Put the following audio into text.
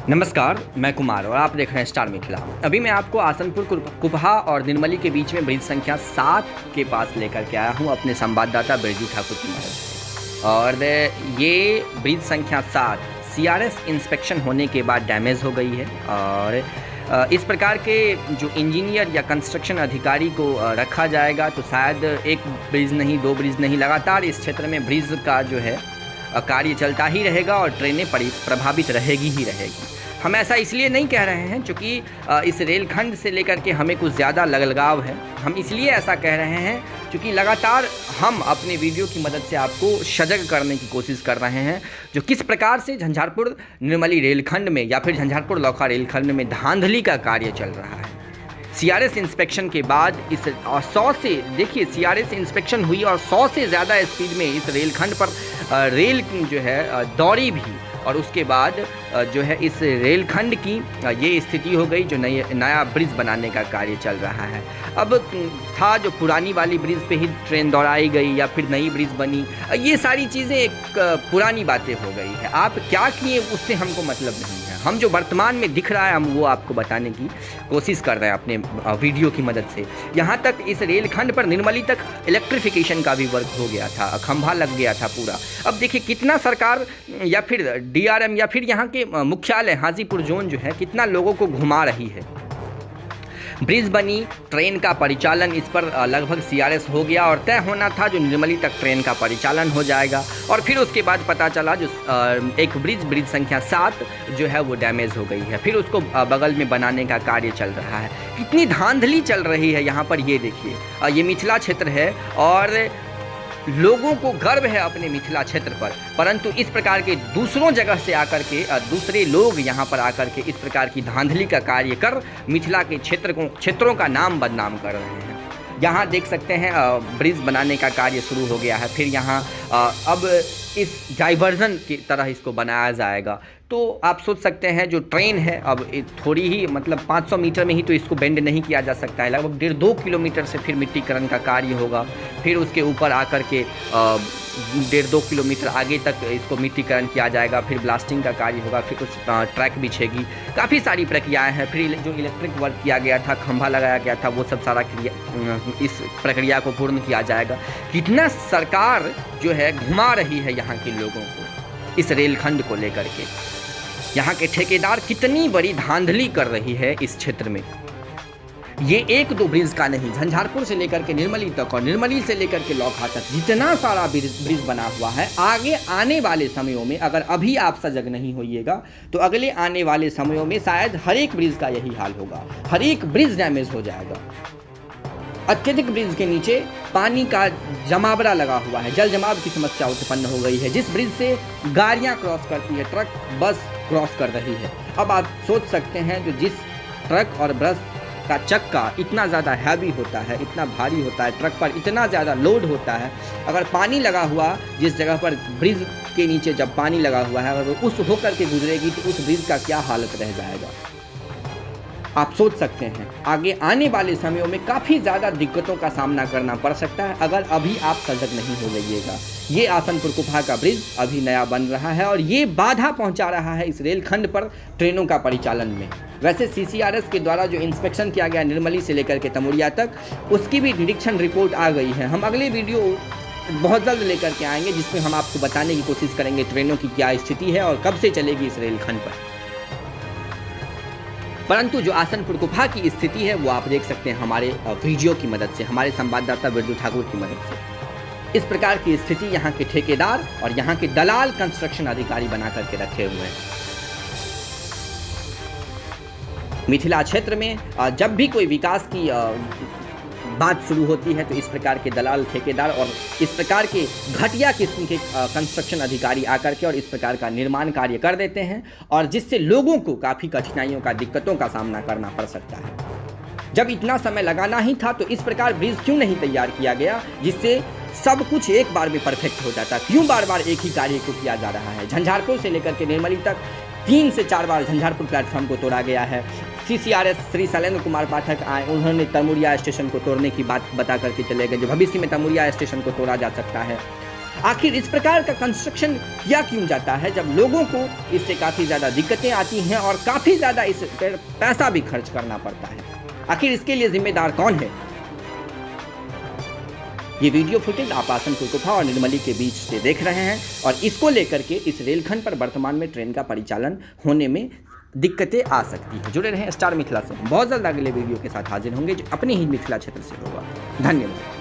नमस्कार, मैं कुमार और आप देख रहे हैं स्टार मिथिला। अभी मैं आपको आसनपुर कुपहा और निर्मली के बीच में ब्रिज संख्या 7 के पास लेकर के आया हूं अपने संवाददाता बिरजू ठाकुर की मदद से। और ये ब्रिज संख्या 7 CRS इंस्पेक्शन होने के बाद डैमेज हो गई है और इस प्रकार के जो इंजीनियर या कंस्ट्रक्शन अधिकारी को रखा जाएगा तो शायद एक ब्रिज नहीं, 2 ब्रिज नहीं, लगातार इस क्षेत्र में ब्रिज का जो है कार्य चलता ही रहेगा और ट्रेनें प्रभावित रहेगी ही रहेगी। हम ऐसा इसलिए नहीं कह रहे हैं क्योंकि इस रेलखंड से लेकर के हमें कुछ ज़्यादा लगाव है। हम इसलिए ऐसा कह रहे हैं क्योंकि लगातार हम अपने वीडियो की मदद से आपको सजग करने की कोशिश कर रहे हैं जो किस प्रकार से झंझारपुर निर्मली रेलखंड में या फिर झंझारपुर लौखा रेलखंड में धांधली का कार्य चल रहा है। CRS इंस्पेक्शन के बाद इस 100 से देखिए CRS इंस्पेक्शन हुई और 100 से ज़्यादा स्पीड में इस रेलखंड पर रेल जो है दौड़ी भी, और उसके बाद जो है इस रेलखंड की ये स्थिति हो गई जो नया ब्रिज बनाने का कार्य चल रहा है। अब था जो पुरानी वाली ब्रिज पे ही ट्रेन दौड़ाई गई या फिर नई ब्रिज बनी, ये सारी चीज़ें एक पुरानी बातें हो गई है। आप क्या किए उससे हमको मतलब नहीं है। हम जो वर्तमान में दिख रहा है हम वो आपको बताने की कोशिश कर रहे हैं अपने वीडियो की मदद से। यहाँ तक इस रेलखंड पर निर्मली तक इलेक्ट्रिफिकेशन का भी वर्क हो गया था, खंभा लग गया था पूरा। अब देखिए कितना सरकार या फिर DRM या फिर यहाँ के मुख्यालय हाजीपुर जोन जो है कितना लोगों को घुमा रही है। ब्रिज बनी, ट्रेन का परिचालन इस पर लगभग CRS हो गया और तय होना था जो निर्मली तक ट्रेन का परिचालन हो जाएगा। और फिर उसके बाद पता चला जो एक ब्रिज संख्या 7 जो है वो डैमेज हो गई है। फिर उसको बगल में बनाने का कार्य चल रहा है। कितनी धांधली चल रही है यहाँ पर, ये देखिए। ये मिथिला क्षेत्र है और लोगों को गर्व है अपने मिथिला क्षेत्र पर, परंतु इस प्रकार के दूसरों जगह से आकर के दूसरे लोग यहाँ पर आकर के इस प्रकार की धांधली का कार्य कर मिथिला के क्षेत्रों का नाम बदनाम कर रहे हैं। यहाँ देख सकते हैं ब्रिज बनाने का कार्य शुरू हो गया है। फिर यहाँ अब इस डाइवर्जन की तरह इसको बनाया जाएगा। तो आप सोच सकते हैं जो ट्रेन है अब थोड़ी ही मतलब 500 मीटर में ही तो इसको बेंड नहीं किया जा सकता है। लगभग 1.5-2 किलोमीटर से फिर मिट्टीकरण का कार्य होगा। फिर उसके ऊपर आकर के 1.5-2 किलोमीटर आगे तक इसको मिट्टीकरण किया जाएगा। फिर ब्लास्टिंग का कार्य होगा, फिर उस ट्रैक बिछेगी। काफ़ी सारी प्रक्रियाएं हैं। फिर जो इलेक्ट्रिक वर्क किया गया था, खंभा लगाया गया था, वो सब सारा इस प्रक्रिया को पूर्ण किया जाएगा। कितना सरकार जो है घुमा रही है यहाँ के लोगों को इस रेलखंड को लेकर के। यहाँ के ठेकेदार कितनी बड़ी धांधली कर रही है इस क्षेत्र में। ये 1-2 ब्रिज का नहीं, झंझारपुर से लेकर के निर्मली तक और निर्मली से लेकर के लौखा तक जितना सारा ब्रिज बना हुआ है। आगे आने वाले समयों में अगर अभी आप सजग नहीं होइएगा तो अगले आने वाले समयों में शायद हर एक ब्रिज का यही हाल होगा। हर एक ब्रिज डैमेज हो जाएगा। अत्यधिक ब्रिज के नीचे पानी का जमावड़ा लगा हुआ है, जल जमाव की समस्या उत्पन्न हो गई है। जिस ब्रिज से गाड़ियां क्रॉस करती है, ट्रक बस क्रॉस कर रही है। अब आप सोच सकते हैं जो जिस ट्रक और बस का चक्का इतना ज़्यादा हैवी होता है, इतना भारी होता है, ट्रक पर इतना ज़्यादा लोड होता है, अगर पानी लगा हुआ जिस जगह पर ब्रिज के नीचे जब पानी लगा हुआ है अगर उस होकर के गुजरेगी तो उस ब्रिज का क्या हालत रह जाएगा। आप सोच सकते हैं आगे आने वाले समयों में काफ़ी ज़्यादा दिक्कतों का सामना करना पड़ सकता है अगर अभी आप सजग नहीं हो जाइएगा। ये आसनपुर कुपहा का ब्रिज अभी नया बन रहा है और ये बाधा पहुंचा रहा है इस रेलखंड पर ट्रेनों का परिचालन में। वैसे CCRS के द्वारा जो इंस्पेक्शन किया गया निर्मली से लेकर के तमुरिया तक, उसकी भी निरीक्षण रिपोर्ट आ गई है। हम अगले वीडियो बहुत जल्द लेकर के आएंगे जिसमें हम आपको बताने की कोशिश करेंगे ट्रेनों की क्या स्थिति है और कब से चलेगी इस रेलखंड पर। परंतु जो आसनपुर कुपहा की स्थिति है वो आप देख सकते हैं हमारे वीडियो की मदद से, हमारे संवाददाता बिरजू ठाकुर की मदद से। इस प्रकार की स्थिति यहाँ के ठेकेदार और यहाँ के दलाल कंस्ट्रक्शन अधिकारी बना करके रखे हुए हैं। मिथिला क्षेत्र में जब भी कोई विकास की बात शुरू होती है तो इस प्रकार के दलाल, ठेकेदार और इस प्रकार के घटिया किस्म के कंस्ट्रक्शन अधिकारी आकर के और इस प्रकार का निर्माण कार्य कर देते हैं और जिससे लोगों को काफ़ी कठिनाइयों का, दिक्कतों का सामना करना पड़ सकता है। जब इतना समय लगाना ही था तो इस प्रकार ब्रिज क्यों नहीं तैयार किया गया जिससे सब कुछ एक बार में परफेक्ट हो जाता। क्यों बार बार एक ही कार्य को किया जा रहा है। झंझारपुर से लेकर के निर्मली तक 3 से 4 बार झंझारपुर प्लेटफॉर्म को तोड़ा गया है। CCRS श्री शैलेंद्र कुमार पाठक आए, उन्होंने तमुरिया स्टेशन को तोड़ने की बात बता करके चले गए जो भविष्य में तमुरिया स्टेशन को तोड़ा जा सकता है। आखिर इस प्रकार का कंस्ट्रक्शन किया क्यों जाता है जब लोगों को इससे काफ़ी ज़्यादा दिक्कतें आती हैं और काफ़ी ज़्यादा इस पर पैसा भी खर्च करना पड़ता है? आखिर इसके लिए जिम्मेदार कौन है? ये वीडियो फुटेज आप आसनपुर कुपहा और निर्मली के बीच से देख रहे हैं और इसको लेकर के इस रेलखंड पर वर्तमान में ट्रेन का परिचालन होने में दिक्कतें आ सकती है। जुड़े रहें स्टार मिथिला से। बहुत जल्द अगले वीडियो के साथ हाजिर होंगे जो अपने ही मिथिला क्षेत्र से होगा। धन्यवाद।